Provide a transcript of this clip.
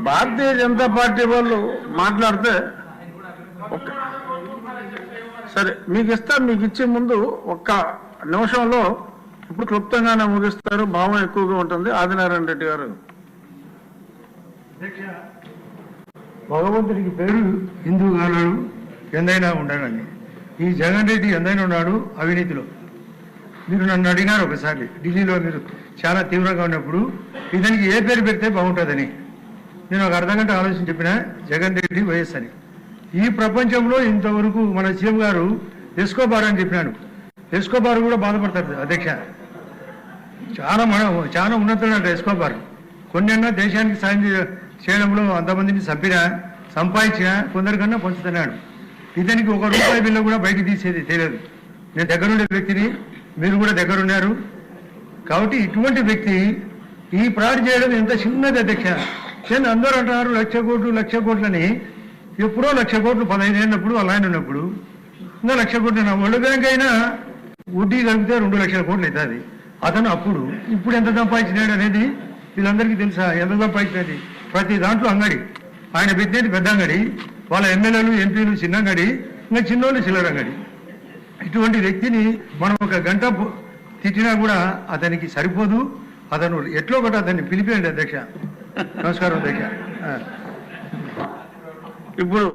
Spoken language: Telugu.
భారతీయ జనతా పార్టీ వాళ్ళు మాట్లాడితే సరే మీకు ఇస్తా, మీకు ఇచ్చే ముందు ఒక్క నిమిషంలో ఇప్పుడు క్లుప్తంగానే ముగిస్తారు, భావం ఎక్కువగా ఉంటుంది. ఆదినారాయణ రెడ్డి గారు. భగవంతుడికి పేరు హిందూ గానాడు ఎందైనా ఉండాలని. ఈ జగన్ రెడ్డి ఎందైనా ఉన్నాడు అవినీతిలో. మీరు నన్ను అడిగారు ఒకసారి, ఢిల్లీలో మీరు చాలా తీవ్రంగా ఉన్నప్పుడు ఇతనికి ఏ పేరు పెడితే బాగుంటుందని. నేను ఒక అర్ధగంట ఆలోచన చెప్పిన జగన్ రెడ్డి వైఎస్ అని. ఈ ప్రపంచంలో ఇంతవరకు మన సీఎం గారు ఎస్కోబార్ అని చెప్పినాడు. ఎస్కోబార్ కూడా బాధపడతారు అధ్యక్ష. చాలా ఉన్నతుడు ఎస్కోబార్. కొన్నైనా దేశానికి సాయం చేయడంలో అంతమందిని సంపాదించిన కొందరికన్నా పంచుతున్నాడు. ఇతనికి ₹1 బిల్లు కూడా బయటకు తీసేది తెలియదు. నేను దగ్గరుండే వ్యక్తిని, మీరు కూడా దగ్గరున్నారు. కాబట్టి ఇటువంటి వ్యక్తి ఈ ఫ్రాడ్ చేయడం ఎంత చిన్నది అధ్యక్ష. నేను అందరూ అంటున్నారు 1,00,00,000 కోట్లని. ఎప్పుడో 1,00,00,000 కోట్లు 15 ఏళ్ళప్పుడు అలా ఉన్నప్పుడు ఇంకా 1,00,00,000 కోట్లు వరల్డ్ బ్యాంక్ అయినా వడ్డీ కలిపితే 2,00,000 కోట్లు అవుతుంది. అతను ఇప్పుడు ఎంత సంపాదించినాడు అనేది వీళ్ళందరికీ తెలుసా? ఎంత సంపాదించినది? ప్రతి దాంట్లో అంగడి. ఆయన పెట్టినది పెద్ద అంగడి, వాళ్ళ ఎమ్మెల్యేలు ఎంపీలు చిన్న అంగడి, ఇంకా చిన్నోళ్ళు చిల్లర అంగడి. ఇటువంటి వ్యక్తిని మనం ఒక గంట తిట్టినా కూడా అతనికి సరిపోదు. అతను ఎట్లో ఒకటి అతన్ని పిలిపేయండి అధ్యక్ష. నమస్కారం అధ్యక్ష. ఇప్పుడు